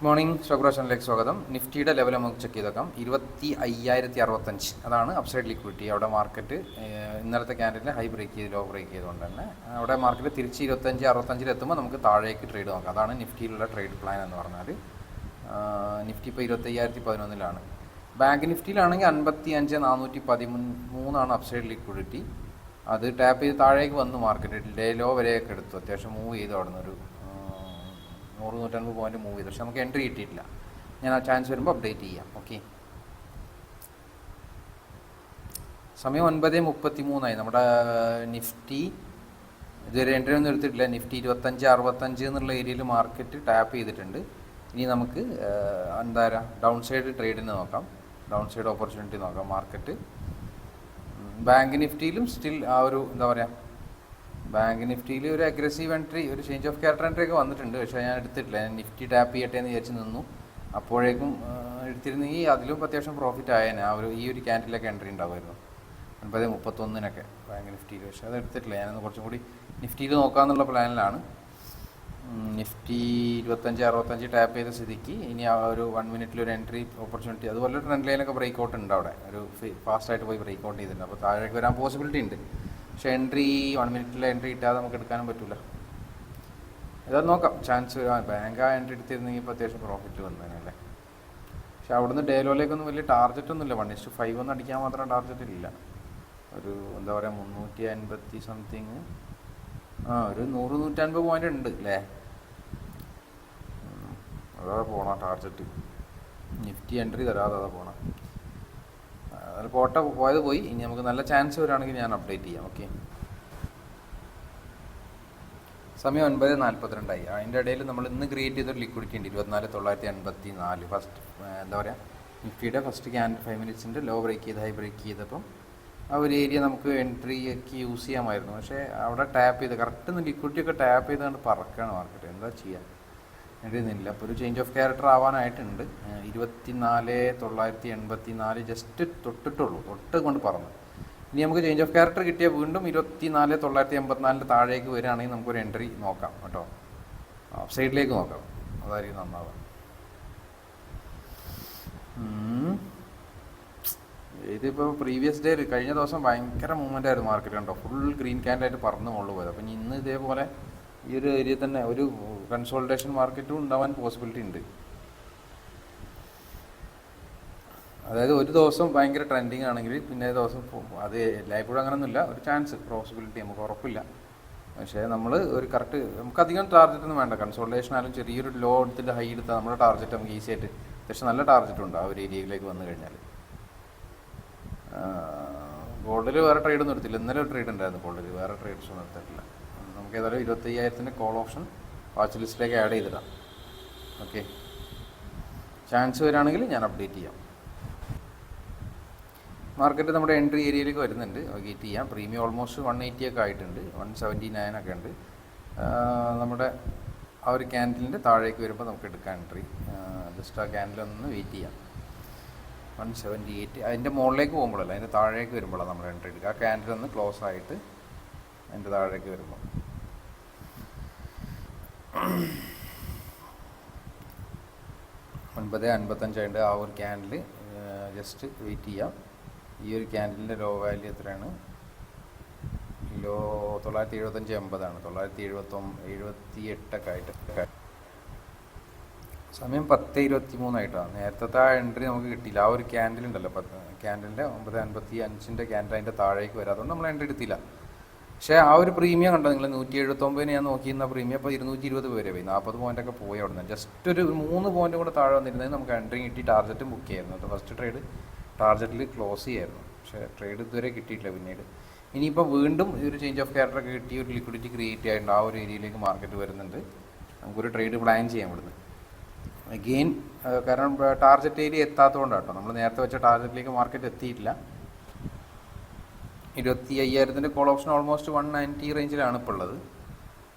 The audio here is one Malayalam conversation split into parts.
മോർണിംഗ് സ്റ്റോക്ക് ബ്രോഷനിലേക്ക് സ്വാഗതം. നിഫ്റ്റിയുടെ ലെവൽ നമുക്ക് ചെക്ക് ചെയ്തേക്കാം. 25,065 അതാണ് അപ്സൈഡ് ലിക്വിഡിറ്റി. അവിടെ മാർക്കറ്റ് ഇന്നലത്തെ ക്യാൻഡിലിൽ ഹൈ ബ്രേക്ക് ചെയ്ത് ലോ ബ്രേക്ക് ചെയ്തുകൊണ്ട് തന്നെ അവിടെ മാർക്കറ്റ് തിരിച്ച് 25,65 എത്തുമ്പോൾ നമുക്ക് താഴേക്ക് ട്രേഡ് നോക്കാം. അതാണ് നിഫ്റ്റിയിലുള്ള ട്രേഡ് പ്ലാൻ എന്ന് പറഞ്ഞാൽ. നിഫ്റ്റി ഇപ്പോൾ 25,011 ബാങ്ക് നിഫ്റ്റിയിലാണെങ്കിൽ 55,413 അപ്സൈഡ് ലിക്വിഡിറ്റി. അത് ടാപ്പ് ചെയ്ത് താഴേക്ക് വന്നു മാർക്കറ്റ് ഡേ ലോ വരെയൊക്കെ എടുത്തു. അത്യാവശ്യം മൂവ് ചെയ്തു അവിടെ നിന്നൊരു 100-150 പോയിന്റ് മൂവ് ചെയ്തു. പക്ഷെ നമുക്ക് എൻട്രി കിട്ടിയിട്ടില്ല. ഞാൻ ആ ചാൻസ് വരുമ്പോൾ അപ്ഡേറ്റ് ചെയ്യാം. ഓക്കെ, സമയം 9:33 നമ്മുടെ നിഫ്റ്റി ഇതുവരെ എൻട്രി ഒന്നും എടുത്തിട്ടില്ല. നിഫ്റ്റി 25,65 എന്നുള്ള ഏരിയയിൽ മാർക്കറ്റ് ടാപ്പ് ചെയ്തിട്ടുണ്ട്. ഇനി നമുക്ക് എന്താ ഡൗൺ സൈഡ് ട്രേഡിന് നോക്കാം, ഡൗൺ സൈഡ് ഓപ്പർച്യൂണിറ്റി നോക്കാം. മാർക്കറ്റ് ബാങ്ക് നിഫ്റ്റിയിലും സ്റ്റിൽ ആ ഒരു എന്താ പറയുക, ബാങ്ക് നിഫ്റ്റിയിൽ ഒരു അഗ്രസീവ് എൻട്രി, ഒരു ചേഞ്ച് ഓഫ് ക്യാരക്ടർ എൻട്രി ഒക്കെ വന്നിട്ടുണ്ട്. പക്ഷേ ഞാൻ എടുത്തിട്ടില്ല. ഞാൻ നിഫ്റ്റി ടാപ്പ് ചെയ്യട്ടെ എന്ന് വിചാരിച്ച് നിന്നു. അപ്പോഴേക്കും എടുത്തിരുന്നെങ്കിൽ അതിലും അത്യാവശ്യം പ്രോഫിറ്റ് ആയേനെ. ഈ ഒരു ക്യാൻഡിലൊക്കെ എൻട്രി ഉണ്ടാവുമായിരുന്നു 9:31 ബാങ്ക് നിഫ്റ്റിയിൽ. പക്ഷേ അത് എടുത്തിട്ടില്ല. ഞാനൊന്ന് കുറച്ചും കൂടി നിഫ്റ്റിയിൽ നോക്കാമെന്നുള്ള പ്ലാനിലാണ്. നിഫ്റ്റി 25,65 ടാപ്പ് ചെയ്ത സ്ഥിതിക്ക് ഇനി ആ ഒരു 1 മിനിറ്റിൽ ഒരു എൻട്രി ഓപ്പർച്യൂണിറ്റി, അതുപോലെ ട്രെൻഡ് ലൈനൊക്കെ ബ്രേക്ക് ഔട്ട് ഉണ്ട്. അവിടെ ഒരു ഫാസ്റ്റായിട്ട് പോയി ബ്രേക്ക് ഔട്ട് ചെയ്തിട്ടുണ്ട്. അപ്പോൾ താഴേക്ക് വരാൻ പോസിബിലിറ്റി ഉണ്ട്. പക്ഷേ എൻട്രി 1 മിനിറ്റിലെ എൻട്രി കിട്ടാതെ നമുക്ക് എടുക്കാനും പറ്റില്ല. ഏതായാലും നോക്കാം. ചാൻസ് ബാങ്ക് ആ എൻട്രി എടുത്തിരുന്നെങ്കിൽ ഇപ്പോൾ അത്യാവശ്യം പ്രോഫിറ്റ് വന്നതിനല്ലേ. പക്ഷെ അവിടുന്ന് ഡേലോയിലേക്കൊന്നും വലിയ ടാർജറ്റ് ഒന്നുമില്ല. 1:5 ഒന്നും അടിക്കാൻ മാത്രം ടാർജറ്റ് ഇല്ല. ഒരു എന്താ പറയുക 350 സംതിങ്, ഒരു 100-150 പോയിന്റ് ഉണ്ട് അല്ലേ. അതാ പോണ ടാർജറ്റ്. നിഫ്റ്റി എൻട്രി തരാതെ അതാ പോണം. അതിൽ പോയത് പോയി. ഇനി നമുക്ക് നല്ല ചാൻസ് വരികയാണെങ്കിൽ ഞാൻ അപ്ഡേറ്റ് ചെയ്യാം. ഓക്കെ, സമയം 9:42. അതിൻ്റെ ഇടയിൽ നമ്മൾ ഇന്ന് ക്രിയേറ്റ് ചെയ്തൊരു ലിക്വിഡിറ്റി ഉണ്ട് 24,984. ഫസ്റ്റ് എന്താ പറയുക, നിഫ്റ്റിയുടെ ഫസ്റ്റ് 5 മിനിറ്റ്സിൻ്റെ ലോ ബ്രേക്ക് ചെയ്ത് ഹൈ ബ്രേക്ക് ചെയ്തപ്പം ആ ഒരു ഏരിയ നമുക്ക് എൻട്രി ഒക്കെ യൂസ് ചെയ്യാമായിരുന്നു. പക്ഷേ അവിടെ ടാപ്പ് ചെയ്ത് കറക്റ്റ് ലിക്വിഡിറ്റി ഒക്കെ ടാപ്പ് ചെയ്തുകൊണ്ട് പറക്കുകയാണ് മാർക്കറ്റ്. എന്താ ചെയ്യുക, എഴുതുന്നില്ല. അപ്പോൾ ഒരു ചേഞ്ച് ഓഫ് ക്യാരക്ടർ ആവാനായിട്ടുണ്ട്. 24,984 ജസ്റ്റ് തൊട്ടിട്ടുള്ളൂ, തൊട്ട് കൊണ്ട് പറഞ്ഞു. ഇനി നമുക്ക് ചേഞ്ച് ഓഫ് ക്യാരക്ടർ കിട്ടിയാൽ വീണ്ടും 24,984 താഴേക്ക് വരികയാണെങ്കിൽ നമുക്കൊരു എൻട്രി നോക്കാം കേട്ടോ. സൈഡിലേക്ക് നോക്കാം, അതായിരിക്കും നന്നാവുക. ഇതിപ്പോൾ പ്രീവിയസ് ഡേ കഴിഞ്ഞ ദിവസം ഭയങ്കര മൂവ്മെൻ്റ് ആയിരുന്നു മാർക്കറ്റ് കണ്ടോ. ഫുൾ ഗ്രീൻ ക്യാൻഡായിട്ട് പറന്ന് മുകളിൽ പോയത്. അപ്പം ഇന്ന് ഇതേപോലെ ഈ ഒരു ഏരിയ തന്നെ ഒരു കൺസോൾട്ടേഷൻ മാർക്കറ്റും ഉണ്ടാവാൻ പോസിബിലിറ്റി ഉണ്ട്. അതായത് ഒരു ദിവസം ഭയങ്കര ട്രെൻഡിങ് ആണെങ്കിൽ പിന്നെ ദിവസം അത് എല്ലായ്പ്പോഴും അങ്ങനെയൊന്നുമില്ല. ഒരു ചാൻസ് പോസിബിലിറ്റി നമുക്ക് ഉറപ്പില്ല. പക്ഷേ നമ്മൾ ഒരു കറക്റ്റ്, നമുക്ക് അധികം ടാർജറ്റ് ഒന്നും വേണ്ട. കൺസോൾട്ടേഷൻ ആയാലും ചെറിയൊരു ലോ എടുത്തിട്ട് ഹൈ എടുത്താൽ നമ്മുടെ ടാർജറ്റ് നമുക്ക് ഈസി ആയിട്ട് അത്യാവശ്യം നല്ല ടാർജറ്റ് ഉണ്ട് ആ ഒരു ഏരിയയിലേക്ക് വന്നു കഴിഞ്ഞാൽ. ഗോൾഡിൽ വേറെ ട്രേഡൊന്നും എടുത്തില്ല. ഇന്നലെ ഒരു ട്രേഡ് ഉണ്ടായിരുന്നു ഗോൾഡിൽ, വേറെ ട്രേഡ്സ് ഒന്നും എടുത്തിട്ടില്ല. നമുക്ക് ഏതായാലും 25,000 കോൾ ഓപ്ഷൻ വാച്ച് ലിസ്റ്റിലേക്ക് ആഡ് ചെയ്തിടാം. ഓക്കെ, ചാൻസ് വരികയാണെങ്കിൽ ഞാൻ അപ്ഡേറ്റ് ചെയ്യാം. മാർക്കറ്റ് നമ്മുടെ എൻട്രി ഏരിയയിലേക്ക് വരുന്നുണ്ട്. വെയിറ്റ് ചെയ്യാം. പ്രീമിയം ഓൾമോസ്റ്റ് 180 ഒക്കെ ആയിട്ടുണ്ട്, 179 ഒക്കെ ഉണ്ട്. നമ്മുടെ ആ ഒരു ക്യാൻഡിലിൻ്റെ താഴേക്ക് വരുമ്പോൾ നമുക്ക് എടുക്കാം എൻട്രി. ജസ്റ്റ് ആ ക്യാൻഡിലൊന്ന് വെയിറ്റ് ചെയ്യാം. 178 അതിൻ്റെ മുകളിലേക്ക് പോകുമ്പോഴല്ല, അതിൻ്റെ താഴേക്ക് വരുമ്പോഴാണ് നമ്മൾ എൻട്രി എടുക്കുക. ആ ക്യാൻഡിലൊന്ന് ക്ലോസ് ആയിട്ട് അതിൻ്റെ താഴേക്ക് വരുമ്പോൾ 9:55 ആ ഒരു ക്യാൻഡിൽ ജസ്റ്റ് വെയിറ്റ് ചെയ്യാം. ഈ ഒരു ക്യാൻഡിലിൻ്റെ ലോ വാല്യൂ എത്രയാണ്? ലോ 975.80 978 ഒക്കെ ആയിട്ട്. സമയം 10:23 നേരത്തെ ആ എൻട്രി നമുക്ക് കിട്ടിയില്ല. ആ ഒരു ക്യാൻഡിൽ ഉണ്ടല്ലോ, ക്യാൻഡിലിൻ്റെ 9:55 ക്യാൻഡിൽ അതിൻ്റെ താഴേക്ക് വരാത്തതുകൊണ്ട് നമ്മൾ എൻട്രി എടുത്തില്ല. പക്ഷേ ആ ഒരു പ്രീമിയം കണ്ടോ നിങ്ങൾ, 179 ഞാൻ നോക്കിയിരുന്ന പ്രീമിയം ഇപ്പോൾ 220 വരെ പോയി. 40 പോയിൻ്റൊക്കെ പോയി അവിടെ നിന്ന്. ജസ്റ്റ് ഒരു 3 പോയിൻ്റ് കൂടെ താഴെ വന്നിരുന്നത് നമുക്ക് എൻട്രി കിട്ടി, ടാർജറ്റും ബുക്ക് ചെയ്യായിരുന്നു. അത് ഫസ്റ്റ് ട്രേഡ് ടാർജറ്റിൽ ക്ലോസ് ചെയ്യായിരുന്നു. പക്ഷേ ട്രേഡ് ഇതുവരെ കിട്ടിയിട്ടില്ല. പിന്നീട് ഇനിയിപ്പോൾ വീണ്ടും ഒരു ചേഞ്ച് ഓഫ് ക്യാരക്ടറൊക്കെ കിട്ടി ഒരു ലിക്വിഡിറ്റി ക്രിയേറ്റ് ആയിട്ടുണ്ട്. ആ ഒരു ഏരിയയിലേക്ക് മാർക്കറ്റ് വരുന്നുണ്ട്. നമുക്കൊരു ട്രേഡ് പ്ലാൻ ചെയ്യാം ഇവിടുന്ന് അഗെയിൻ. കാരണം ടാർജറ്റ് ഏരിയ എത്താത്തതുകൊണ്ടാണ് കേട്ടോ. നമ്മൾ നേരത്തെ വെച്ച ടാർജറ്റിലേക്ക് മാർക്കറ്റ് എത്തിയിട്ടില്ല. 25,000 കോൾ ഓപ്ഷൻ ഓൾമോസ്റ്റ് 190 റേഞ്ചിലാണ് ഇപ്പോൾ ഉള്ളത്.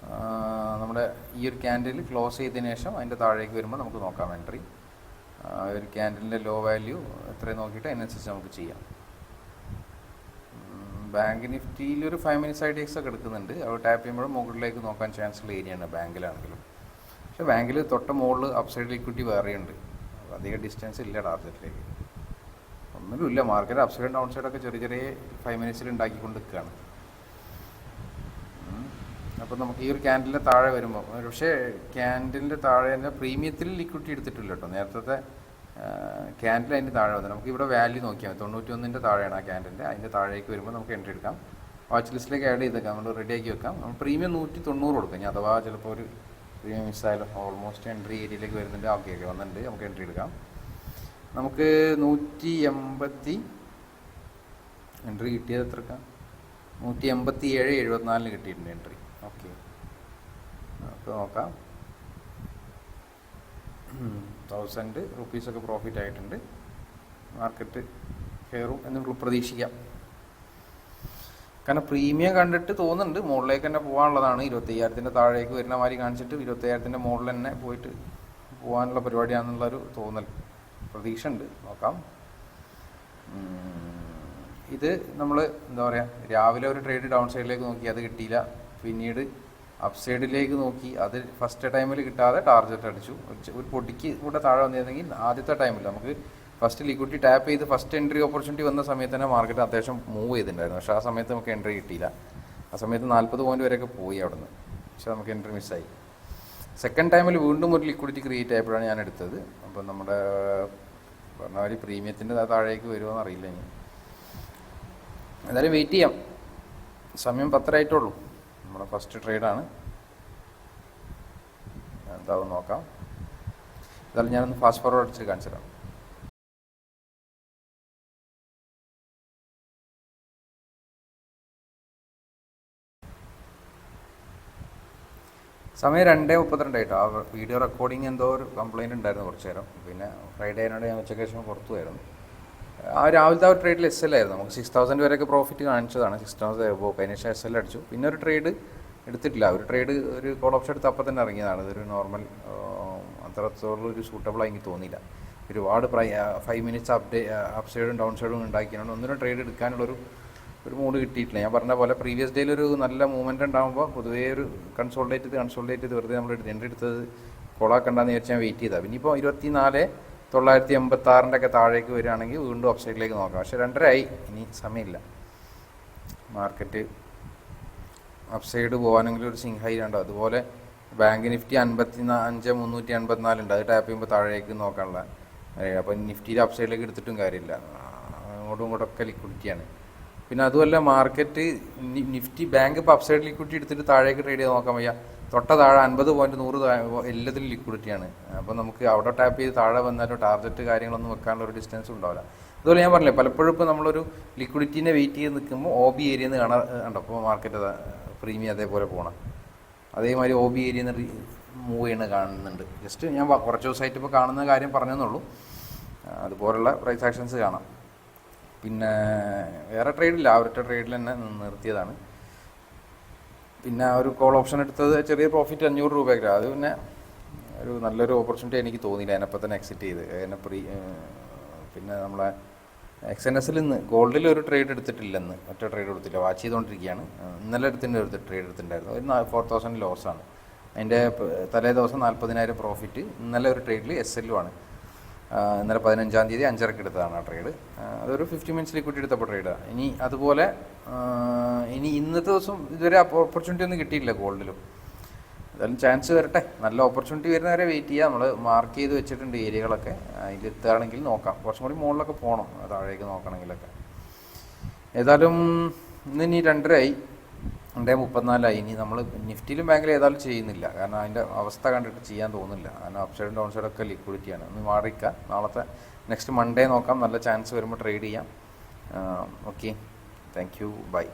നമ്മുടെ ഈ ഒരു ക്യാൻഡിൽ ക്ലോസ് ചെയ്തതിന് ശേഷം അതിൻ്റെ താഴേക്ക് വരുമ്പോൾ നമുക്ക് നോക്കാം എൻട്രി. ഒരു ക്യാൻഡിലിൻ്റെ ലോ വാല്യൂ എത്രയും നോക്കിയിട്ട് അതിനനുസരിച്ച് നമുക്ക് ചെയ്യാം. ബാങ്ക് നിഫ്റ്റിയിൽ ഒരു 5 മിനിറ്റ്സ് IDX ഒക്കെ എടുക്കുന്നുണ്ട്. അത് ടാപ്പ് ചെയ്യുമ്പോഴും മുകളിലേക്ക് നോക്കാൻ ചാൻസ് ഉള്ള ഏരിയയാണ് ബാങ്കിലാണെങ്കിലും. പക്ഷേ ബാങ്കിൽ തൊട്ട മുകളിൽ അപ്സൈഡ് ലിക്വിഡിറ്റി വേറെയുണ്ട്. അധികം ഡിസ്റ്റൻസ് ഇല്ല ടാർഗറ്റിലേക്ക്. ഒന്നുമില്ല, മാർക്കറ്റ് അപ്സൈഡ് ഡൗൺ സൈഡൊക്കെ ചെറിയ ചെറിയ 5 മിനിറ്റ്സിൽ ഉണ്ടാക്കിക്കൊണ്ട് നിൽക്കുകയാണ്. അപ്പോൾ നമുക്ക് ഈ ഒരു ക്യാൻഡലിൻ്റെ താഴെ വരുമ്പോൾ, പക്ഷേ ക്യാൻഡലിൻ്റെ താഴെ തന്നെ പ്രീമിയത്തിൽ ലിക്വിഡിറ്റി എടുത്തിട്ടില്ല കേട്ടോ. നേരത്തെ ക്യാൻഡിൽ അതിൻ്റെ താഴെ വന്നത് നമുക്ക് ഇവിടെ വാല്യൂ നോക്കിയാൽ 91 താഴെയാണ് ആ ക്യാൻഡലിൻ്റെ. അതിൻ്റെ താഴേക്ക് വരുമ്പോൾ നമുക്ക് എൻട്രി എടുക്കാം. വാച്ച് ലിസ്റ്റിലേക്ക് ആഡ് ചെയ്തേക്കാം, നമ്മൾ റെഡിയാക്കി വെക്കാം. നമ്മൾ പ്രീമിയം 190 കൊടുക്കാം. ഇനി അഥവാ ചിലപ്പോൾ ഒരു പ്രീമിയം മിസ്സായാലും ഓൾമോസ്റ്റ് എൻട്രി ഏരിയയിലേക്ക് വരുന്നുണ്ട്. ഓക്കെ വന്നിട്ടുണ്ട്, നമുക്ക് എൻട്രി എടുക്കാം. നമുക്ക് 180 എൻട്രി കിട്ടിയത് എത്രക്കാം? 187.74 കിട്ടിയിട്ടുണ്ട് എൻട്രി. ഓക്കെ, അപ്പോൾ നോക്കാം. 1000 റുപ്പീസൊക്കെ പ്രോഫിറ്റ് ആയിട്ടുണ്ട്. മാർക്കറ്റ് കയറും എന്ന് പ്രതീക്ഷിക്കാം. കാരണം പ്രീമിയം കണ്ടിട്ട് തോന്നുന്നുണ്ട് മുകളിലേക്ക് തന്നെ പോകാനുള്ളതാണ്. 25,000 താഴേക്ക് വരുന്ന മാതിരി കാണിച്ചിട്ട് 25,000 മുകളിൽ തന്നെ പോയിട്ട് പോകാനുള്ള പരിപാടിയാണെന്നുള്ളൊരു തോന്നൽ, പ്രതീക്ഷ ഉണ്ട്. നോക്കാം. ഇത് നമ്മൾ എന്താ പറയുക, രാവിലെ ഒരു ട്രേഡ് ഡൗൺ സൈഡിലേക്ക് നോക്കി, അത് കിട്ടിയില്ല. പിന്നീട് അപ്പ് സൈഡിലേക്ക് നോക്കി, അത് ഫസ്റ്റ് ടൈമിൽ കിട്ടാതെ ടാർഗറ്റ് അടിച്ചു. ഒരു പൊടിക്ക് കൂടെ താഴെ വന്നിരുന്നെങ്കിൽ ആദ്യത്തെ ടൈമിൽ നമുക്ക് ഫസ്റ്റ് ലിക്വിഡിറ്റി ടാപ്പ് ചെയ്ത് ഫസ്റ്റ് എൻട്രി ഓപ്പർച്യൂണിറ്റി വന്ന സമയത്ത് തന്നെ മാർക്കറ്റ് അത്യാവശ്യം മൂവ് ചെയ്തിട്ടുണ്ടായിരുന്നു. പക്ഷേ ആ സമയത്ത് നമുക്ക് എൻട്രി കിട്ടിയില്ല. ആ സമയത്ത് 40 പോയിന്റ് വരെയൊക്കെ പോയി അവിടെ നിന്ന്. പക്ഷേ നമുക്ക് എൻട്രി മിസ്സായി. സെക്കൻഡ് ടൈമിൽ വീണ്ടും ഒരു ലിക്വിഡിറ്റി ക്രിയേറ്റ് ആയപ്പോഴാണ് ഞാൻ എടുത്തത്. അപ്പം നമ്മുടെ പറഞ്ഞ മാതിരി പ്രീമിയത്തിൻ്റെ താഴേക്ക് വരുമോ എന്നറിയില്ല. ഇനി എന്തായാലും വെയിറ്റ് ചെയ്യാം. സമയം 10 ആയിട്ടുള്ളൂ. നമ്മുടെ ഫസ്റ്റ് ട്രേഡാണ്, എന്താവും നോക്കാം. എന്തായാലും ഞാനൊന്ന് ഫാസ്റ്റ് ഫോർവേഡ് അടിച്ച് കാണിച്ചു തരാം. സമയം 2:32 ആയിട്ടോ. ആ വീഡിയോ റെക്കോർഡിങ് എന്തോ ഒരു കംപ്ലയിൻറ്റ് ഉണ്ടായിരുന്നു കുറച്ച് നേരം. പിന്നെ ഫ്രൈഡേ ആയതുകൊണ്ട് ഞാൻ ഉച്ചയ്ക്ക് ശേഷം പുറത്തു പോയിരുന്നു. ആ രാവിലത്തെ ആ ഒരു ട്രേഡിൽ SL ആയിരുന്നു. നമുക്ക് 6,000 വരെയൊക്കെ പ്രോഫിറ്റ് കാണിച്ചതാണ്. 6,000 എബോവ്. അതിന് ശേഷം SL അടിച്ചു. പിന്നെ ഒരു ട്രേഡ് എടുത്തിട്ടില്ല. ഒരു ട്രേഡ് ഒരു കോൾ ഓപ്ഷൻ എടുത്ത് അപ്പം തന്നെ ഇറങ്ങിയതാണ്. ഇതൊരു നോർമൽ അത്രത്തോളം ഒരു സൂട്ടബിളായി എനിക്ക് തോന്നിയില്ല. ഒരുപാട് 5 മിനിറ്റ്സ് അപ്പ് സൈഡും ഡൗൺ സൈഡും ഉണ്ടാക്കിയാണ്. ഒന്നിനും ട്രേഡ് എടുക്കാനുള്ളൊരു മൂഡ് കിട്ടിയിട്ടില്ല. ഞാൻ പറഞ്ഞ പോലെ പ്രീവിയസ് ഡേയിൽ ഒരു നല്ല മൂവ്മെൻറ്റ് ഉണ്ടാകുമ്പോൾ പൊതുവേ ഒരു കൺസോൾട്ടേറ്റ് ചെയ്ത് വെറുതെ നമ്മൾ എൻട്രി എടുത്തത് കൊളാക്കണ്ടെന്ന് വിചാരിച്ച് ഞാൻ വെയിറ്റ് ചെയ്താൽ. പിന്നിപ്പോൾ 24,986 ഒക്കെ താഴേക്ക് വരികയാണെങ്കിൽ വീണ്ടും അപ്പ് സൈഡിലേക്ക് നോക്കാം. പക്ഷേ 2:30 ആയി, ഇനി സമയമില്ല. മാർക്കറ്റ് അപ്പ് സൈഡ് പോകാനെങ്കിലും ഒരു സിംഹൈ ഉണ്ടോ. അതുപോലെ ബാങ്ക് നിഫ്റ്റി 55,384 ഉണ്ട്. അത് ടാപ്പ് ചെയ്യുമ്പോൾ താഴേക്ക് നോക്കാനുള്ള. അപ്പോൾ നിഫ്റ്റിയിൽ അപ്പ് സൈഡിലേക്ക് എടുത്തിട്ടും കാര്യമില്ല. അങ്ങോട്ടും ഇങ്ങോട്ടൊക്കെ ലിക്വിഡിറ്റിയാണ്. പിന്നെ അതുമല്ല മാർക്കറ്റ് നിഫ്റ്റി ബാങ്ക് ഇപ്പോൾ അപ്പ് സൈഡ് ലിക്വിഡിറ്റി എടുത്തിട്ട് താഴേക്ക് ട്രേഡ് ചെയ്ത് നോക്കാൻ വയ്യ. തൊട്ട താഴെ 50 പോയിന്റ് 100 എല്ലാത്തിലും ലിക്വിഡിറ്റിയാണ്. അപ്പോൾ നമുക്ക് അവിടെ ടാപ്പ് ചെയ്ത് താഴെ വന്നാലും ടാർഗറ്റ് കാര്യങ്ങളൊന്നും വെക്കാനുള്ള ഒരു ഡിസ്റ്റൻസ് ഉണ്ടാവില്ല. അതുപോലെ ഞാൻ പറഞ്ഞില്ലേ, പലപ്പോഴും ഇപ്പോൾ നമ്മളൊരു ലിക്വിഡിറ്റീനെ വെയിറ്റ് ചെയ്ത് നിൽക്കുമ്പോൾ OB ഏരിയയിൽ നിന്ന് കണ്ടോ ഇപ്പോൾ മാർക്കറ്റ് പ്രീമിയം അതേപോലെ പോകണം. അതേമാതിരി OB ഏരിയയിൽ നിന്ന് മൂവ് ചെയ്യണ കാണുന്നുണ്ട്. ജസ്റ്റ് ഞാൻ കുറച്ച് ദിവസമായിട്ട് ഇപ്പോൾ കാണുന്ന കാര്യം പറഞ്ഞെന്നുള്ളൂ. അതുപോലുള്ള പ്രൈസ് ആക്ഷൻസ് കാണാം. പിന്നെ വേറെ ട്രേഡില്ല, ആ ഒരൊറ്റ ട്രേഡിൽ തന്നെ നിർത്തിയതാണ്. പിന്നെ ഒരു കോൾ ഓപ്ഷൻ എടുത്തത് ചെറിയ പ്രോഫിറ്റ് 500 രൂപയ്ക്ക്. അത് പിന്നെ ഒരു നല്ലൊരു ഓപ്പർച്യൂണിറ്റി എനിക്ക് തോന്നിയില്ല. അതിനപ്പം തന്നെ എക്സിറ്റ് ചെയ്ത് പിന്നെ നമ്മളെ XNSൽ നിന്ന് ഗോൾഡിൽ ഒരു ട്രേഡ് എടുത്തിട്ടില്ലെന്ന്, ഒറ്റ ട്രേഡ് എടുത്തില്ല, വാച്ച് ചെയ്തുകൊണ്ടിരിക്കുകയാണ്. ഇന്നലെ ഒരു ട്രേഡ് എടുത്തിട്ടുണ്ടായിരുന്നു. ഒരു 4,000 ലോസാണ്. അതിൻ്റെ തലേ ദിവസം 40,000 പ്രോഫിറ്റ്. ഇന്നലെ ഒരു ട്രേഡിൽ SL-ഉമാണ്. ഇന്നലെ 15-ാം തീയതി 5:30 എടുത്തതാണ് ആ ട്രേഡ്. അതൊരു 50 മിനിറ്റ്സ് ലിക്വിഡിറ്റി എടുത്തപ്പോൾ ട്രേഡാണ്. ഇനി അതുപോലെ ഇന്നത്തെ ദിവസം ഇതുവരെ ഓപ്പർച്യൂണിറ്റി ഒന്നും കിട്ടിയില്ല ഗോൾഡിലും. എന്തായാലും ചാൻസ് വരട്ടെ. നല്ല ഓപ്പർച്യൂണിറ്റി വരുന്നവരെ വെയിറ്റ് ചെയ്യുക. നമ്മൾ മാർക്ക് ചെയ്ത് വെച്ചിട്ടുണ്ട് ഏരിയകളൊക്കെ. അതിലെത്തുകയാണെങ്കിൽ നോക്കാം. കുറച്ചും കൂടി മുകളിലൊക്കെ പോകണം, താഴേക്ക് നോക്കണമെങ്കിലൊക്കെ. ഏതായാലും ഇനി 2:30 ആയി, 2:34 ആയി. ഇനി നമ്മൾ നിഫ്റ്റിയിലും ബാങ്കിലും ഏതായാലും ചെയ്യുന്നില്ല. കാരണം അതിൻ്റെ അവസ്ഥ കണ്ടിട്ട് ചെയ്യാൻ തോന്നുന്നില്ല. കാരണം അപ്പ് സൈഡും ഡൗൺ സൈഡൊക്കെ ലിക്വിഡിറ്റിയാണ്. ഒന്ന് മാറിക്കുക. നാളത്തെ നെക്സ്റ്റ് മൺഡേ നോക്കാം. നല്ല ചാൻസ് വരുമ്പോൾ ട്രേഡ് ചെയ്യാം. Okay, thank you, by.